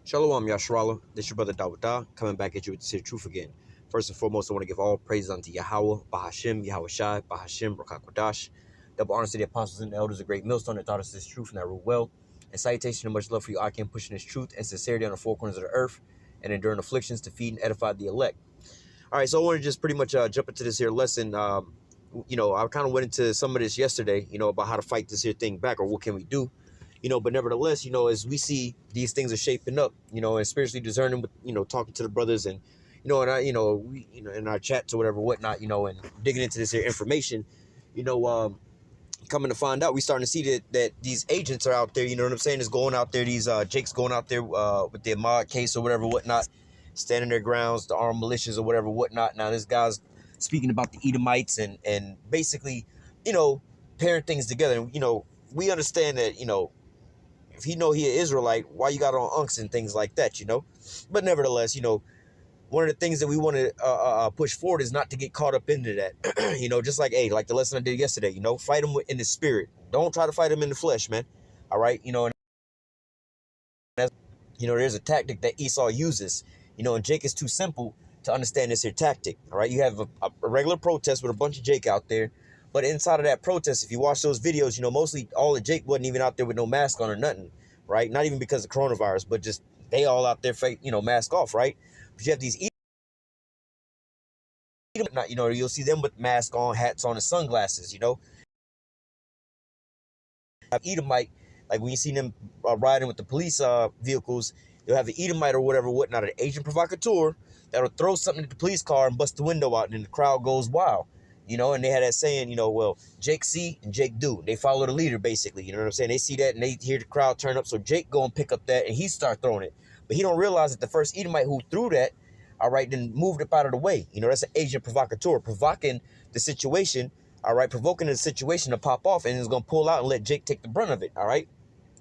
Shalom, Yashrala. This is your brother Dawudah, coming back at you with the truth again. First and foremost, I want to give all praises unto Yahweh, Bahashim, Yahweh Shai, Bahashim, Rakakwadash. Double honors to the apostles and the elders, a great millstone that taught us this truth and that rule well. And salutation and much love for you, I can pushing this truth and sincerity on the four corners of the earth and enduring afflictions to feed and edify the elect. All right, so I want to just pretty much jump into this here lesson. I kind of went into some of this yesterday, about how to fight this here thing back or what can we do. But nevertheless, as we see these things are shaping up, and spiritually discerning with, talking to the brothers and, and we, in our chats or whatever, whatnot, and digging into this here information, coming to find out, we starting to see that these agents are out there, you know what I'm saying, is going out there, these Jake's going out there with their mod case or whatever, whatnot, standing their grounds, the armed militias or whatever, whatnot. Now this guy's speaking about the Edomites and basically, pairing things together. And, we understand that, if he know he an Israelite, why you got on unks and things like that, But nevertheless, one of the things that we want to push forward is not to get caught up into that. Just like, hey, like the lesson I did yesterday, fight them in the spirit. Don't try to fight them in the flesh, man. All right, and that's, there's a tactic that Esau uses, and Jake is too simple to understand this here tactic. All right, you have a regular protest with a bunch of Jake out there. But inside of that protest, if you watch those videos, mostly all of Jake wasn't even out there with no mask on or nothing, right? Not even because of coronavirus, but just they all out there, fake, mask off, right? But you have these Edomite, you'll see them with mask on, hats on, and sunglasses, Edomite, like when you see them riding with the police vehicles, you'll have the Edomite or whatever, whatnot, an agent provocateur that'll throw something at the police car and bust the window out, and then the crowd goes wild. And they had that saying, well, Jake see and Jake do. They follow the leader, basically. You know what I'm saying? They see that and they hear the crowd turn up. So Jake go and pick up that and he start throwing it. But he don't realize that the first Edomite who threw that, all right, then moved up out of the way. That's an agent provocateur, provoking the situation, all right, provoking the situation to pop off, and is going to pull out and let Jake take the brunt of it, all right?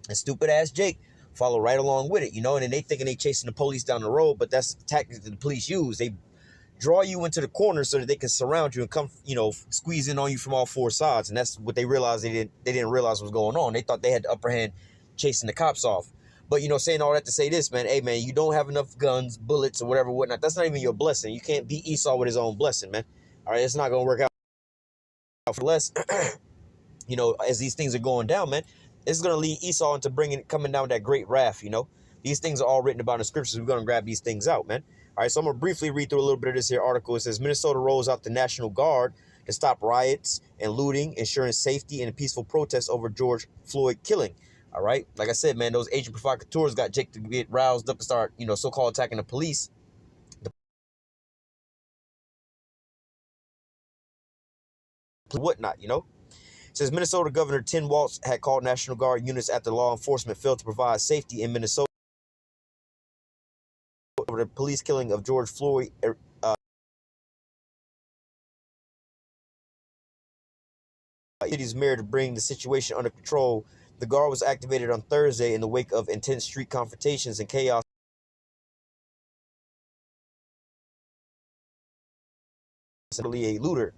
And stupid ass Jake follow right along with it, and then they thinking they chasing the police down the road, but that's the tactic that the police use. They draw you into the corner so that they can surround you and come, squeeze in on you from all four sides. And that's what they realized they didn't realize was going on. They thought they had the upper hand chasing the cops off. But, saying all that to say this, man, hey, man, you don't have enough guns, bullets, or whatever, whatnot. That's not even your blessing. You can't beat Esau with his own blessing, man. All right, it's not going to work out for less, as these things are going down, man. It's going to lead Esau into coming down with that great wrath, These things are all written about in the scriptures. We're going to grab these things out, man. All right, so I'm going to briefly read through a little bit of this here article. It says, Minnesota rolls out the National Guard to stop riots and looting, ensuring safety and a peaceful protest over George Floyd killing. All right, like I said, man, those agent provocateurs got Jake to get roused up and start, so-called attacking the police. Whatnot, It says Minnesota Governor Tim Walz had called National Guard units after law enforcement failed to provide safety in Minnesota over the police killing of George Floyd. City's mayor to bring the situation under control. The guard was activated on Thursday in the wake of intense street confrontations and chaos. A looter.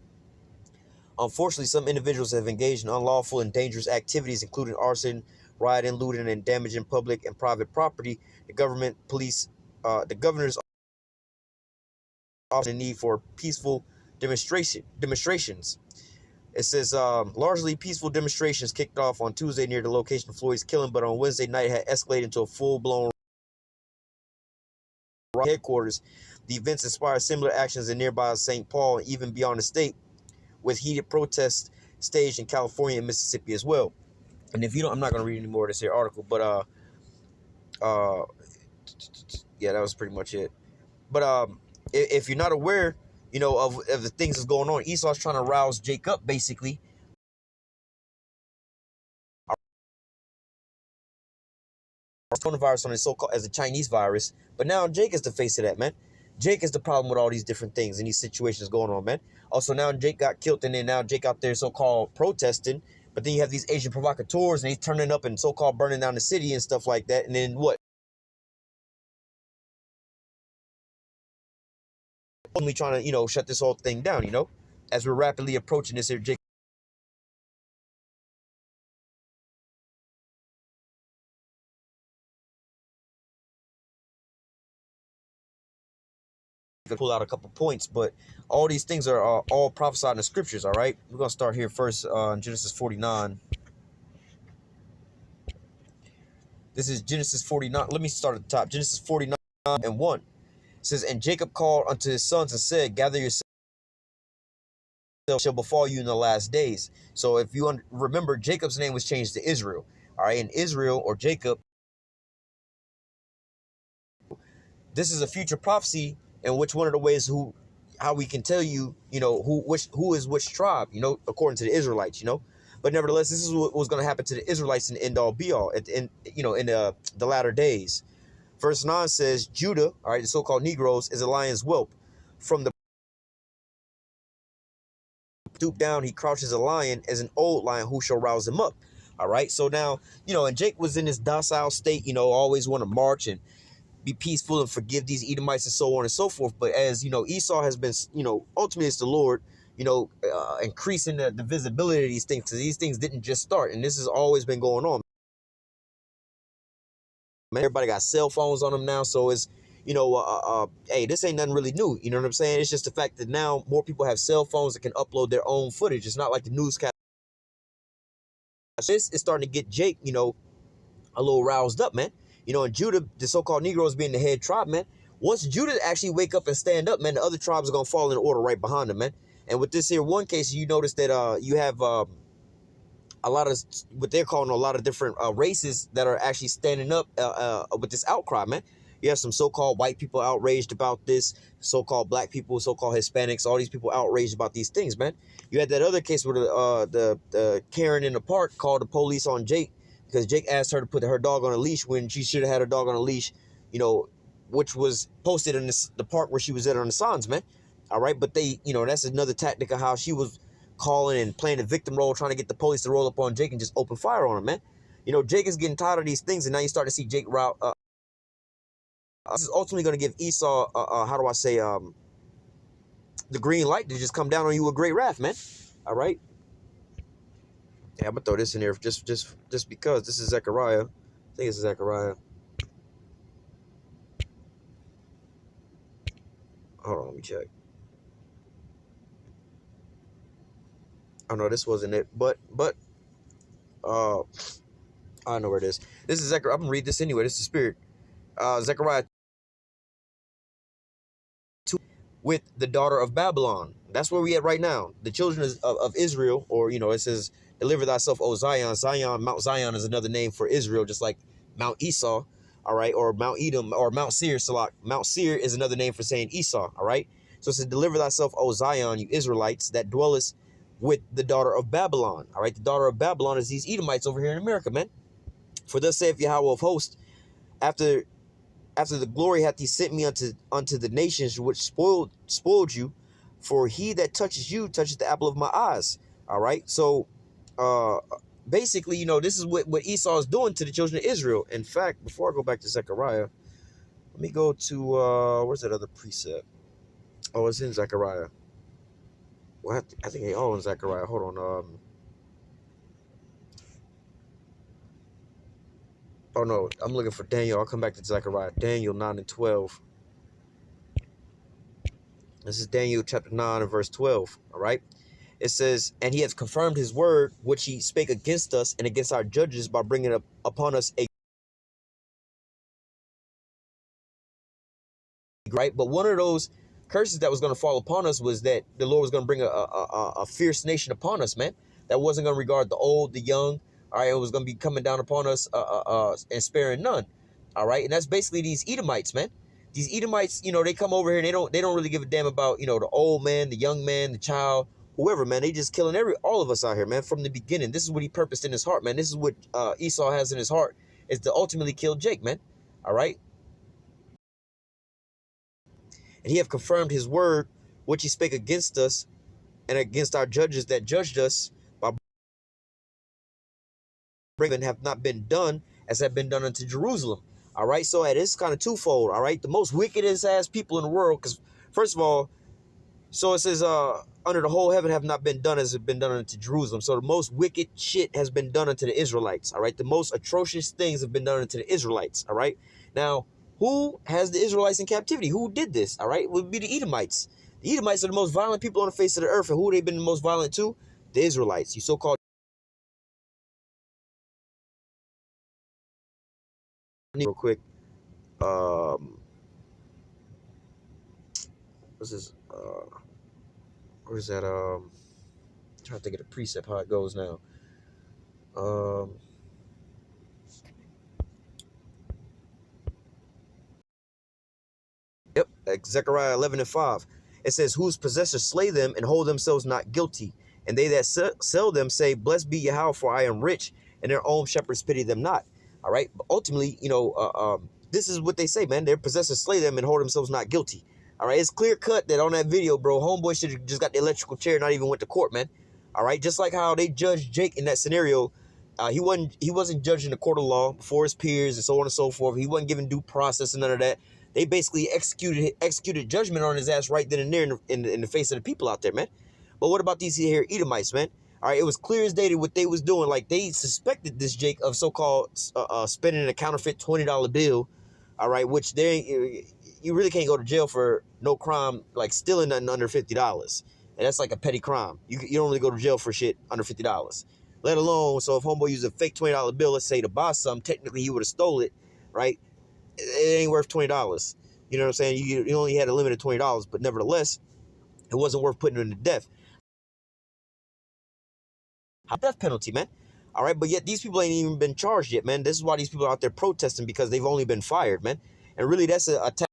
Unfortunately, some individuals have engaged in unlawful and dangerous activities, including arson, rioting, looting, and damaging public and private property. The governor's often need for peaceful demonstrations. It says largely peaceful demonstrations kicked off on Tuesday near the location of Floyd's killing, but on Wednesday night had escalated into a full-blown headquarters. The events inspired similar actions in nearby St. Paul and even beyond the state, with heated protests staged in California and Mississippi as well. And if you don't, I'm not going to read any more of this here article, but yeah, that was pretty much it. But if you're not aware, of the things that's going on, Esau's trying to rouse Jake up, basically. Coronavirus on his so-called as a Chinese virus, but now Jake is the face of that, man. Jake is the problem with all these different things and these situations going on, man. Also, now Jake got killed, and then now Jake out there so-called protesting, but then you have these Asian provocateurs, and he's turning up and so-called burning down the city and stuff like that, and then what? Only trying to, shut this whole thing down, as we're rapidly approaching this here Jake could pull out a couple points, but all these things are all prophesied in the scriptures. All right, we're gonna start here first in Genesis 49. This is Genesis 49. Let me start at the top. Genesis 49 and 1. It says, and Jacob called unto his sons and said, gather yourselves, shall befall you in the last days. So if you remember, Jacob's name was changed to Israel. All right, and Israel or Jacob, this is a future prophecy in which one of the ways how we can tell you, who is which tribe, according to the Israelites, But nevertheless, this is what was going to happen to the Israelites in the end all be all at the end, in the latter days. Verse 9 says, Judah, all right, the so-called Negroes, is a lion's whelp. From the stoop down, he crouches a lion as an old lion, who shall rouse him up. All right. So now, and Jake was in this docile state, always want to march and be peaceful and forgive these Edomites and so on and so forth. But as Esau has been, ultimately it's the Lord, increasing the visibility of these things, because these things didn't just start, and this has always been going on. Everybody got cell phones on them now, so it's hey, this ain't nothing really new. You know what I'm saying? It's just the fact that now more people have cell phones that can upload their own footage. It's not like the newscast. This is starting to get Jake, a little roused up, man. And Judah, the so-called Negroes being the head tribe, man. Once Judah actually wake up and stand up, man, the other tribes are gonna fall in order right behind them, man. And with this here one case, you notice that you have a lot of what they're calling a lot of different races that are actually standing up with this outcry, man. You have some so-called white people outraged about this, so-called black people, so-called Hispanics, all these people outraged about these things, man. You had that other case where the Karen in the park called the police on Jake because Jake asked her to put her dog on a leash when she should have had her dog on a leash, which was posted in the park where she was at on the signs, man. All right, but they, that's another tactic of how she was calling and playing the victim role, trying to get the police to roll up on Jake and just open fire on him, man. Jake is getting tired of these things, and now you start to see Jake route. This is ultimately going to give Esau, how do I say, the green light to just come down on you with great wrath, man. All right. Yeah, I'm gonna throw this in here just because this is Zechariah. I think it's Zechariah. Hold on, let me check. Oh no, this wasn't it. But I know where it is. This is Zechariah. I'm gonna read this anyway. This is Spirit. Zechariah 2 with the daughter of Babylon. That's where we at right now. The children of Israel, or it says, deliver thyself, O Zion. Mount Zion is another name for Israel, just like Mount Esau, all right, or Mount Edom, or Mount Seir, Salak. Mount Seir is another name for saying Esau, all right? So it says, deliver thyself, O Zion, you Israelites, that dwellest with the daughter of Babylon, all right? The daughter of Babylon is these Edomites over here in America, man. For thus saith Yahweh of hosts, after the glory hath he sent me unto the nations which spoiled you, for he that touches you touches the apple of my eyes. All right. So basically, this is what Esau is doing to the children of Israel. In fact, before I go back to Zechariah, let me go to where's that other precept? Oh, it's in Zechariah. Well, I think they all in Zechariah. Hold on. Oh no, I'm looking for Daniel. I'll come back to Zechariah. Daniel 9 and 12. This is Daniel chapter 9 and verse 12. All right. It says, and he has confirmed his word, which he spake against us and against our judges by bringing up upon us a right. But one of those curses that was going to fall upon us was that the Lord was going to bring a fierce nation upon us, man. That wasn't going to regard the old, the young. All right, it was going to be coming down upon us and sparing none. All right, and that's basically these Edomites, man. These Edomites, they come over here and they don't really give a damn about the old man, the young man, the child, whoever, man. They just killing all of us out here, man. From the beginning, this is what he purposed in his heart, man. This is what Esau has in his heart, is to ultimately kill Jake, man. All right, and he have confirmed his word, which he spake against us and against our judges that judged us, by bringing have not been done as have been done unto Jerusalem. All right, so it's kind of twofold. All right, the most wickedest ass people in the world, because first of all, so it says under the whole heaven have not been done as have been done unto Jerusalem. So the most wicked shit has been done unto the Israelites. All right, the most atrocious things have been done unto the Israelites. All right, now Who has the Israelites in captivity? Who did this? All right, it would be the Edomites. The Edomites are the most violent people on the face of the earth, and who they've been the most violent to? The Israelites. You so-called real quick. What's this? Where's that? Trying to think of the precept how it goes now. Um, Yep, Zechariah 11:5. It says, whose possessors slay them and hold themselves not guilty. And they that sell them say, blessed be Yahweh, for I am rich, and their own shepherds pity them not. All right. But ultimately, this is what they say, man. Their possessors slay them and hold themselves not guilty. All right. It's clear cut that on that video, bro, homeboy should have just got the electrical chair, not even went to court, man. All right. Just like how they judged Jake in that scenario. He wasn't judged in the court of law before his peers and so on and so forth. He wasn't given due process and none of that. They basically executed judgment on his ass right then and there in the face of the people out there, man. But what about these here Edomites, man? All right, it was clear as day what they was doing. Like, they suspected this Jake of so-called spending a counterfeit $20 bill. All right, which you really can't go to jail for no crime like stealing nothing under $50, and that's like a petty crime. You don't really go to jail for shit under $50. Let alone, so if homeboy used a fake $20 bill, let's say to buy something, technically he would have stole it, right? It ain't worth $20. You know what I'm saying? You only had a limit of $20, but nevertheless, it wasn't worth putting him to death. Death penalty, man. All right, but yet these people ain't even been charged yet, man. This is why these people are out there protesting, because they've only been fired, man. And really, that's a tactic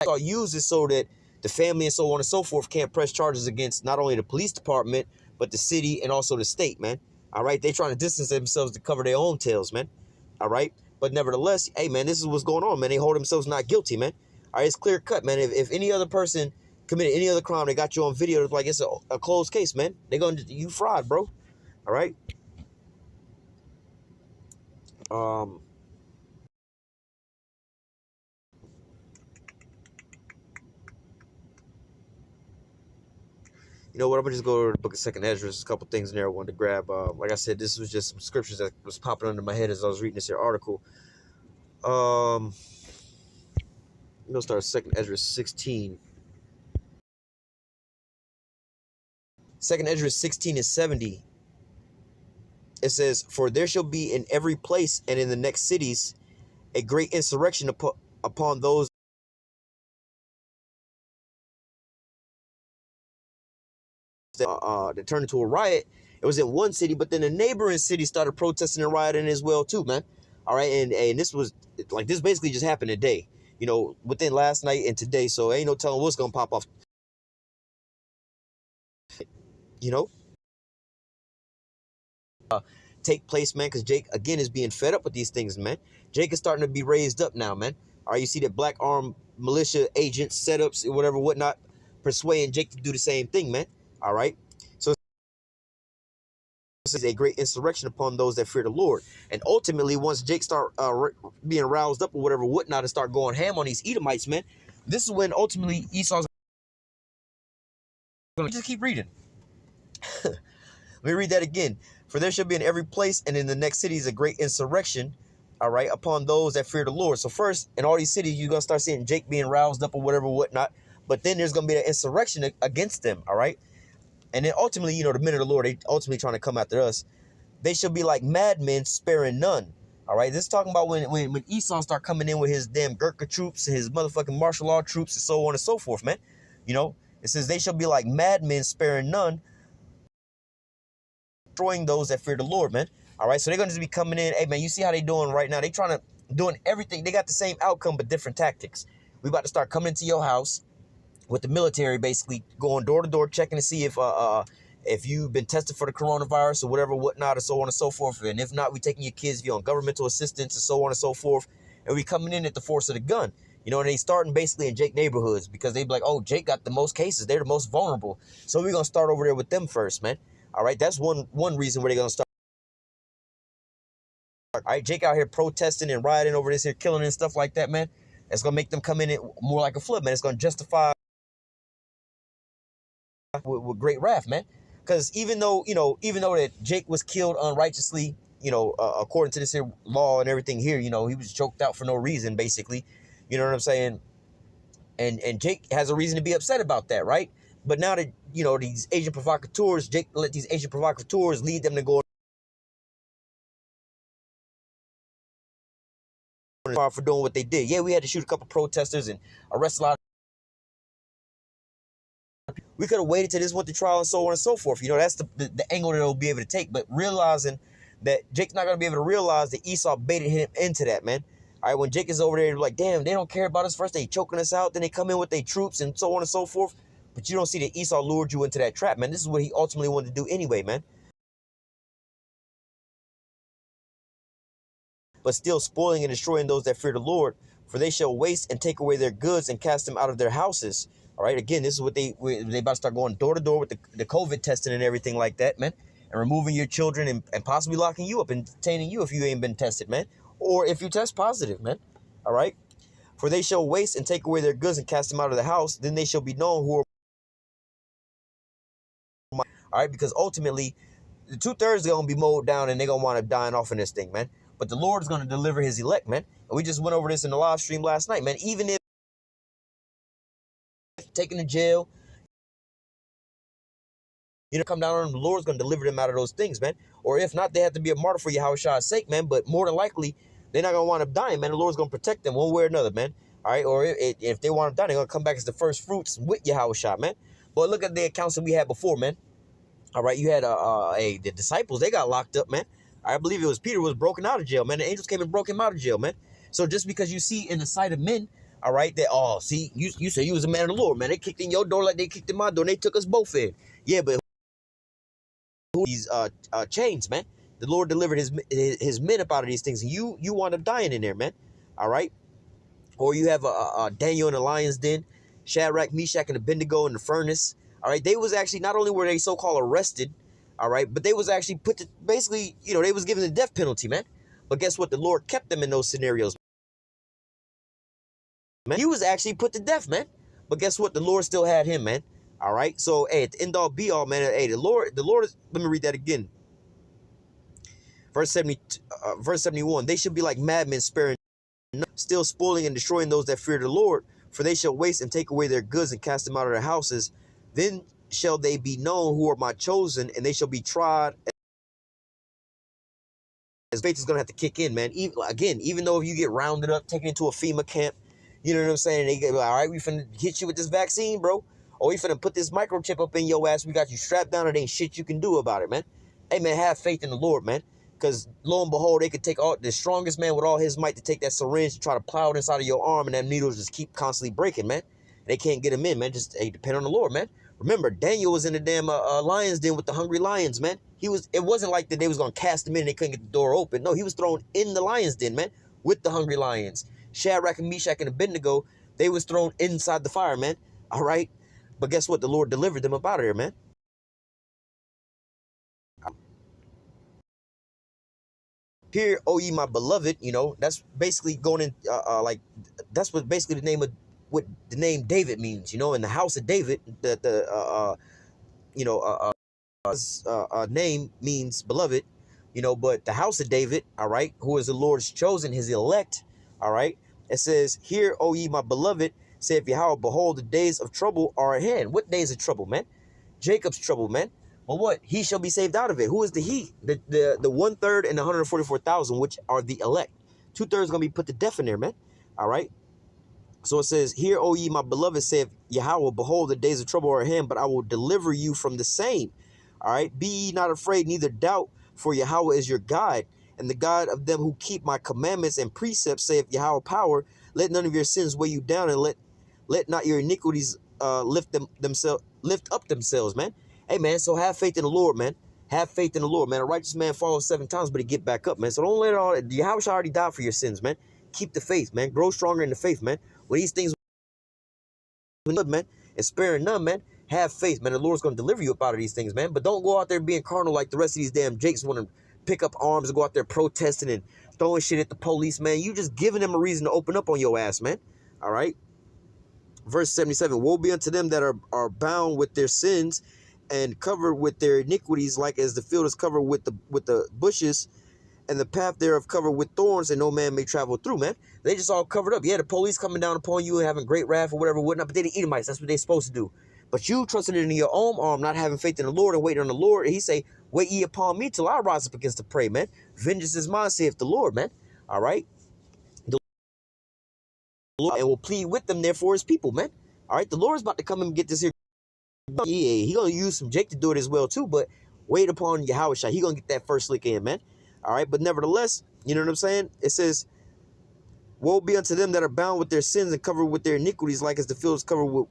I'll use it so that the family and so on and so forth can't press charges against not only the police department, but the city and also the state, man. All right, they trying to distance themselves to cover their own tails, man. All right, but nevertheless, hey, man, this is what's going on, man. They hold themselves not guilty, man. All right, it's clear cut, man. If any other person committed any other crime, they got you on video, like it's a closed case, man. They're going to, you fraud, bro. All right. You know what? I'm gonna just go to the book of Second Ezra. There's a couple things in there I wanted to grab. Like I said, this was just some scriptures that was popping under my head as I was reading this here article. I'm gonna start Second Ezra 16. Second Ezra 16 and 70. It says, "For there shall be in every place and in the next cities a great insurrection upon those that turned into a riot." It was in one city, but then the neighboring city started protesting and rioting as well too, man. All right, and this was like, this basically just happened today, within last night and today. So ain't no telling what's gonna pop off, you know. Take place, man, because Jake again is being fed up with these things, man. Jake is starting to be raised up now, man. All right, you see that black armed militia agents, setups, whatever, whatnot, persuading Jake to do the same thing, man. All right, so this is a great insurrection upon those that fear the Lord. And ultimately, once Jake start being roused up or whatever, whatnot, and start going ham on these Edomites, man, this is when ultimately Esau's gonna just keep reading. Let me read that again. For there shall be in every place and in the next cities a great insurrection, all right, upon those that fear the Lord. So first, in all these cities, you're going to start seeing Jake being roused up or whatever, whatnot. But then there's going to be an insurrection against them, all right? And then ultimately, the men of the Lord, they ultimately trying to come after us. They shall be like madmen, sparing none, all right? This is talking about when Esau start coming in with his damn Gurkha troops, his motherfucking martial law troops, and so on and so forth, man. It says they shall be like madmen, sparing none, destroying those that fear the Lord, man. All right, so they're going to be coming in. Hey, man, you see how they doing right now? They trying to doing everything. They got the same outcome, but different tactics. We about to start coming into your house with the military, basically going door to door, checking to see if you've been tested for the coronavirus or whatever, whatnot, or so on and so forth. And if not, we taking your kids, if you're on governmental assistance and so on and so forth. And we coming in at the force of the gun. And they starting basically in Jake neighborhoods, because they be like, oh, Jake got the most cases. They're the most vulnerable. So we're going to start over there with them first, man. All right, that's one reason where they're going to start. All right, Jake out here protesting and rioting over this here, killing and stuff like that, man. It's going to make them come in more like a flood, man. It's going to justify with great wrath, man. Because even though that Jake was killed unrighteously, according to this here law and everything here, he was choked out for no reason, basically. You know what I'm saying? And Jake has a reason to be upset about that, right? But now that, these Asian provocateurs, Jake let these Asian provocateurs lead them to go for doing what they did. Yeah, we had to shoot a couple protesters and arrest a lot. We could have waited till this went to trial and so on and so forth. That's the angle that they'll be able to take. But realizing that Jake's not going to be able to realize that Esau baited him into that, man. All right, when Jake is over there, like, damn, they don't care about us. First, they choking us out. Then they come in with their troops and so on and so forth. But you don't see that Esau lured you into that trap, man. This is what he ultimately wanted to do anyway, man. But still spoiling and destroying those that fear the Lord, for they shall waste and take away their goods and cast them out of their houses. All right, again, this is what they about to start going door to door with the COVID testing and everything like that, man, and removing your children and possibly locking you up and detaining you if you ain't been tested, man, or if you test positive, man. All right, for they shall waste and take away their goods and cast them out of the house. Then they shall be known who are my. All right, because ultimately, the 2/3 are gonna be mowed down and they're gonna wind up dying off in this thing, man. But the Lord is gonna deliver His elect, man. And we just went over this in the live stream last night, man. Even if taken to jail, come down on them, the Lord's going to deliver them out of those things, man. Or if not, they have to be a martyr for Yahushua's sake, man. But more than likely, they're not going to wind up dying, man. The Lord's going to protect them one way or another, man. All right? Or if they wind up dying, they're going to come back as the first fruits with Yahushua, man. But look at the accounts that we had before, man. All right? You had the disciples. They got locked up, man. I believe it was Peter was broken out of jail, man. The angels came and broke him out of jail, man. So just because you see in the sight of men, all right, that, see, you say you was a man of the Lord, man. They kicked in your door like they kicked in my door, and they took us both in. Yeah, but these chains, man. The Lord delivered his men up out of these things, and you wind up dying in there, man. All right. Or you have Daniel in the lion's den, Shadrach, Meshach, and Abednego in the furnace. All right. They was actually, not only were they so-called arrested, all right, but they was actually put to, basically, they was given the death penalty, man. But guess what? The Lord kept them in those scenarios, man. He was actually put to death, man. But guess what? The Lord still had him, man. All right. So, hey, at the end all be all, man. Hey, the Lord is, let me read that again. Verse 71, they shall be like madmen, sparing none, still spoiling and destroying those that fear the Lord, for they shall waste and take away their goods and cast them out of their houses. Then shall they be known who are my chosen, and they shall be tried. As faith is going to have to kick in, man. Even though if you get rounded up, taken into a FEMA camp, you know what I'm saying? They get, all right, we finna hit you with this vaccine, bro. Or we finna put this microchip up in your ass. We got you strapped down, and ain't shit you can do about it, man. Hey, man, have faith in the Lord, man. Because lo and behold, they could take the strongest man with all his might to take that syringe and try to plow it inside of your arm, and that needles just keep constantly breaking, man. They can't get him in, man. Just, hey, depend on the Lord, man. Remember, Daniel was in the damn lion's den with the hungry lions, man. It wasn't like that they was going to cast him in and they couldn't get the door open. No, he was thrown in the lion's den, man, with the hungry lions. Shadrach and Meshach and Abednego, they was thrown inside the fire, man. All right? But guess what? The Lord delivered them up out of there, man. Hear, O ye my beloved, that's basically going in, that's what basically what the name David means, in the house of David, name means beloved, but the house of David, all right, who is the Lord's chosen, his elect, all right, it says, hear, O ye my beloved, saith Yahweh, behold, the days of trouble are at hand. What days of trouble, man? Jacob's trouble, man. But what? He shall be saved out of it. Who is the he? The 1/3 and the 144,000, which are the elect. 2/3 going to be put to death in there, man. All right. So it says, hear, O ye my beloved, saith Yahweh, behold, the days of trouble are at hand, but I will deliver you from the same. All right. Be ye not afraid, neither doubt, for Yahweh is your guide, and the God of them who keep my commandments and precepts, saith Yahweh power. Let none of your sins weigh you down, and let not your iniquities lift up themselves, man. Hey, man, so have faith in the Lord, man. Have faith in the Lord, man. A righteous man falls 7 times, but he get back up, man. So don't let it all. Yahweh already died for your sins, man. Keep the faith, man. Grow stronger in the faith, man. When these things, man, and sparing none, man. Have faith, man. The Lord's going to deliver you up out of these things, man. But don't go out there being carnal like the rest of these damn Jakes want to pick up arms and go out there protesting and throwing shit at the police, man. You just giving them a reason to open up on your ass, man. All right. Verse 77, woe be unto them that are bound with their sins and covered with their iniquities, like as the field is covered with the bushes, and the path thereof covered with thorns, and no man may travel through, man. They just all covered up. Yeah, the police coming down upon you and having great wrath or whatever, whatnot, but they the Edomites. That's what they're supposed to do. But you trusting in your own arm, not having faith in the Lord and waiting on the Lord. And he say, wait ye upon me till I rise up against the prey, man. Vengeance is mine, saith the Lord, man. All right. The Lord and will plead with them, therefore, his people, man. All right. The Lord's about to come and get this here. Yeah, he gonna use some Jake to do it as well, too. But wait upon Yahweh Shai. He gonna get that first lick in, man. All right. But nevertheless, you know what I'm saying? It says, woe be unto them that are bound with their sins and covered with their iniquities, like as the field is covered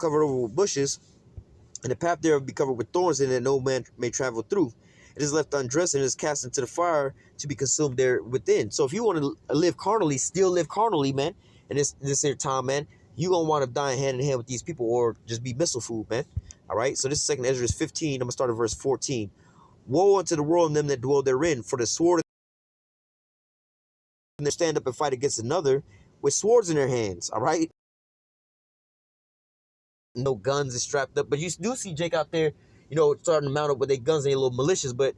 over with bushes, and the path thereof be covered with thorns, and that no man may travel through. It is left undressed and is cast into the fire to be consumed there within. So if you want to live carnally, still live carnally, man, and this here time, man, you gonna wind up dying hand in hand with these people or just be missile food, man. All right. So this is 2 Ezra 15. I'm gonna start at verse 14. Woe unto the world and them that dwell therein, for the sword and they stand up and fight against another with swords in their hands. All right. No guns is strapped up, but you do see Jake out there, you know, starting to mount up with their guns and their little militias. But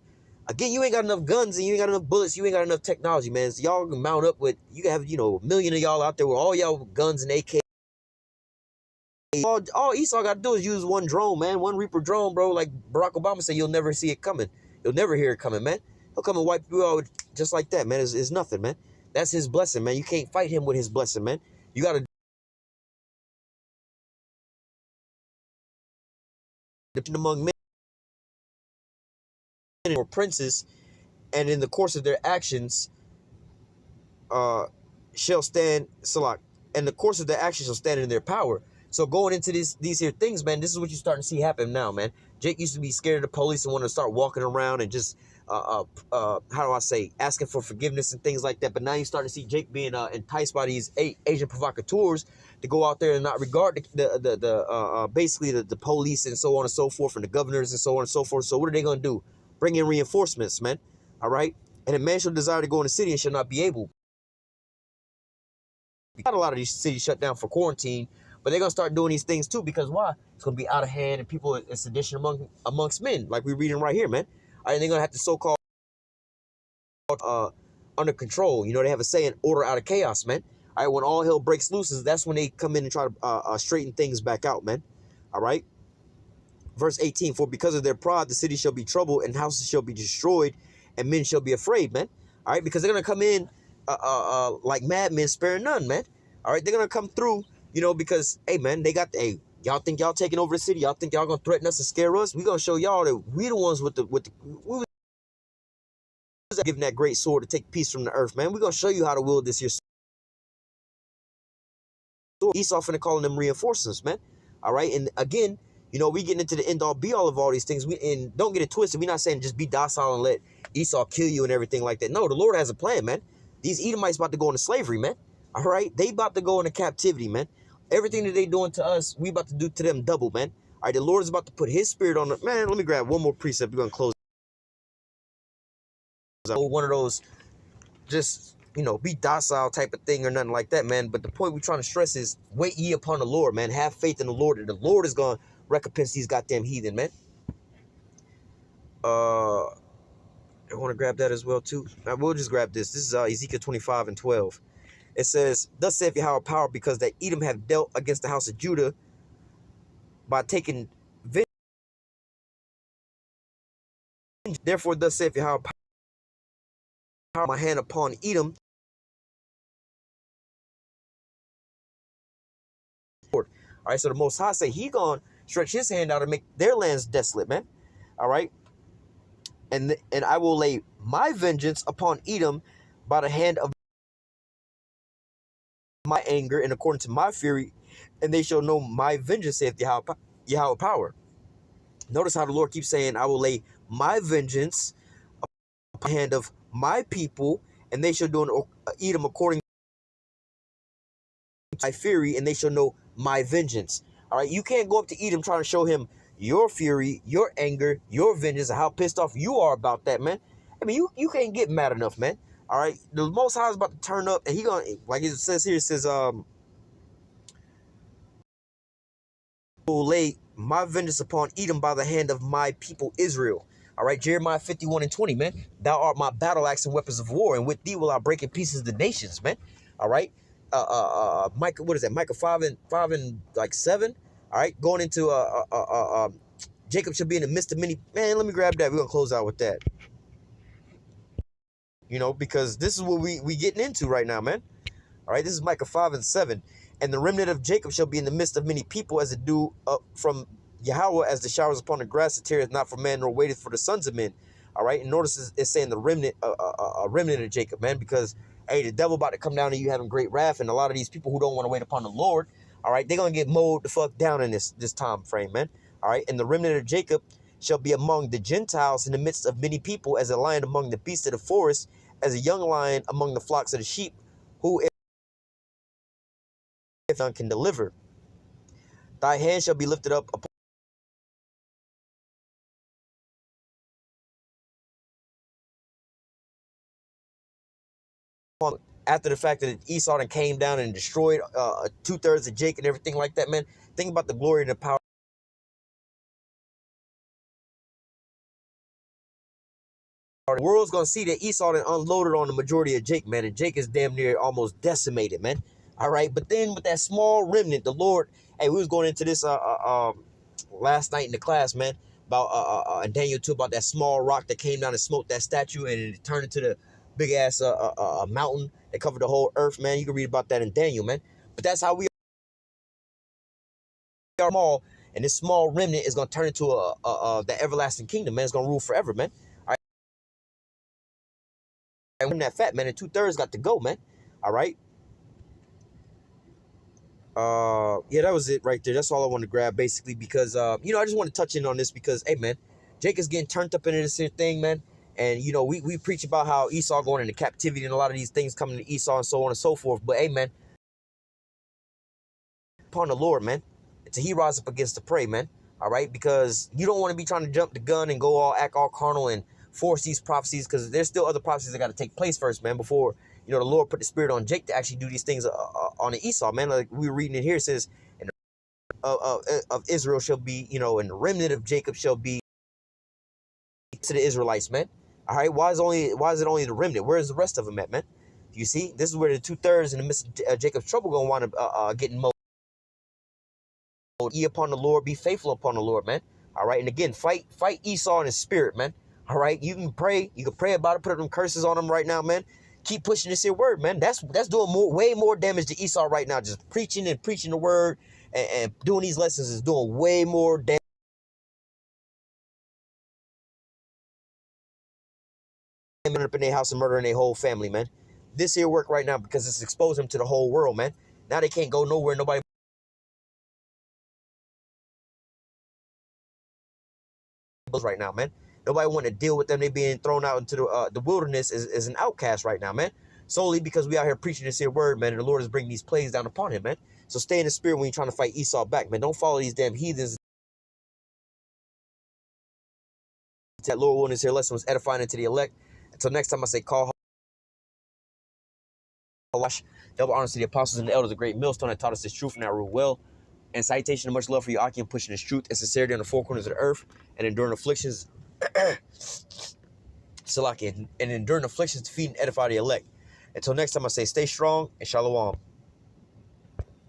again, you ain't got enough guns and you ain't got enough bullets. You ain't got enough technology, man. So y'all can mount up with, you can have, you know, a million of y'all out there with all y'all guns and AK. All Esau got to do is use one drone, man. One Reaper drone, bro. Like Barack Obama said, you'll never see it coming. You'll never hear it coming, man. He'll come and wipe you out just like that, man. It's nothing, man. That's his blessing, man. You can't fight him with his blessing, man. You got to depend among men or princes, and in the course of their actions, shall stand Salak, and the course of their actions shall stand in their power. So going into these here things, man, this is what you're starting to see happen now, man. Jake used to be scared of the police and want to start walking around and just how do I say, asking for forgiveness and things like that. But now you're starting to see Jake being enticed by these Asian provocateurs to go out there and not regard basically the police and so on and so forth, and the governors and so on and so forth. So what are they going to do? Bring in reinforcements, man. All right. And a man shall desire to go in the city and shall not be able. Got a lot of these cities shut down for quarantine, but they're gonna start doing these things too, because why? It's gonna be out of hand and people it's sedition amongst men, like we're reading right here, man. All right, they're gonna have to so-called under control. You know, they have a saying, order out of chaos, man. All right, when all hell breaks loose, that's when they come in and try to straighten things back out, man. All right. Verse 18, for because of their pride, the city shall be troubled and houses shall be destroyed and men shall be afraid, man. All right, because they're gonna come in like madmen, sparing none, man. All right, they're gonna come through, you know, because hey, man, they got y'all think y'all taking over the city? Y'all think y'all gonna threaten us and scare us? We gonna show y'all that we the ones with the we was giving that great sword to take peace from the earth, man. We gonna show you how to wield this here sword. Esau finna calling them reinforcements, man. All right, and again, you know, we getting into the end all be all of all these things. And don't get it twisted. We're not saying just be docile and let Esau kill you and everything like that. No, the Lord has a plan, man. These Edomites about to go into slavery, man. All right, they about to go into captivity, man. Everything that they doing to us, we about to do to them double, man. All right, the Lord is about to put his spirit on it. Man, let me grab one more precept. We're gonna close. One of those, just, you know, be docile type of thing or nothing like that, man. But the point we're trying to stress is wait ye upon the Lord, man. Have faith in the Lord, and the Lord is gonna recompense these goddamn heathen, man. I want to grab that as well too. Now we'll just grab this. This is Ezekiel 25 and 12. It says, thus saith Yahweh power, because that Edom have dealt against the house of Judah by taking vengeance. Therefore, thus saith Yahweh power, my hand upon Edom. All right, so the Most High say he gonna stretch his hand out and make their lands desolate, man. All right, and I will lay my vengeance upon Edom by the hand of my anger and according to my fury, and they shall know my vengeance, saith Yahweh power. Notice how the Lord keeps saying, I will lay my vengeance upon the hand of my people, and they shall do Edom according to my fury, and they shall know my vengeance. All right, you can't go up to Edom trying to show him your fury, your anger, your vengeance, and how pissed off you are about that, man. I mean, you can't get mad enough, man. All right, the Most High is about to turn up, and he gonna, like it says here, it says, will lay my vengeance upon Edom by the hand of my people Israel. All right, Jeremiah 51 and 20, man. Thou art my battle axe and weapons of war, and with thee will I break in pieces the nations, man. All right. Micah, what is that? Micah 5:7. All right. Going into Jacob shall be in the midst of many. Man, let me grab that. We're gonna close out with that. Because this is what we getting into right now, man. All right, this is Micah 5:7. And the remnant of Jacob shall be in the midst of many people, as the dew from Yahweh, as the showers upon the grass, that tarrieth not for man, nor waiteth for the sons of men. All right, and notice it's saying the remnant, a remnant of Jacob, man, because hey, the devil about to come down and you having great wrath, and a lot of these people who don't want to wait upon the Lord, all right, they're gonna get mowed the fuck down in this time frame, man. All right, and the remnant of Jacob shall be among the Gentiles in the midst of many people, as a lion among the beasts of the forest, as a young lion among the flocks of the sheep, who if none can deliver. Thy hand shall be lifted up upon after the fact that Esau and came down and destroyed 2/3 of Jake and everything like that, man. Think about the glory and the power. The world's gonna see that Esau done unloaded on the majority of Jake, man, and Jake is damn near almost decimated, man. All right, but then with that small remnant, the Lord. Hey, we was going into this last night in the class, man, about Daniel 2, about that small rock that came down and smoked that statue and it turned into the big ass mountain that covered the whole earth, man. You can read about that in Daniel, man. But that's how we are small, and this small remnant is gonna turn into the everlasting kingdom, man. It's gonna rule forever, man. All right, and when that fat man, and 2/3 got to go, man. All right. Yeah, that was it right there. That's all I wanted to grab, basically, because I just want to touch in on this because, hey, man, Jake is getting turned up into this here thing, man. And we preach about how Esau going into captivity and a lot of these things coming to Esau and so on and so forth. But hey, man, upon the Lord, man, until he rises up against the prey, man. All right, because you don't want to be trying to jump the gun and go act all carnal and force these prophecies, because there's still other prophecies that got to take place first, man, before the Lord put the spirit on Jake to actually do these things on the Esau, man. Like we were reading it here, it says, and of Israel shall be, and the remnant of Jacob shall be to the Israelites, man. All right, why is it only the remnant? Where's the rest of them at, man? You see, this is where the 2/3 in the midst of Jacob's trouble gonna wind up getting mowed. Ye upon the Lord, be faithful upon the Lord, man. All right, and again, fight Esau in his spirit, man. All right, you can pray about it, put them curses on him right now, man. Keep pushing this here word, man. That's doing way more damage to Esau right now. Just preaching the word and doing these lessons is doing way more damage up in their house and murdering their whole family, man. This here work right now because it's exposing them to the whole world, man. Now they can't go nowhere. Nobody right now, man. Nobody want to deal with them. They being thrown out into the wilderness as an outcast right now, man. Solely because we out here preaching this here word, man, and the Lord is bringing these plagues down upon him, man. So stay in the spirit when you're trying to fight Esau back, man. Don't follow these damn heathens. That Lord willing, this here lesson was edifying into the elect. Until next time, I say call wash. Double honors to the apostles and the elders, a great millstone that taught us this truth and our rule well. And citation and much love for you, Aki, and pushing this truth and sincerity on the four corners of the earth and enduring afflictions. Salaki, and enduring afflictions to feed and edify the elect. Until next time, I say stay strong and shalom.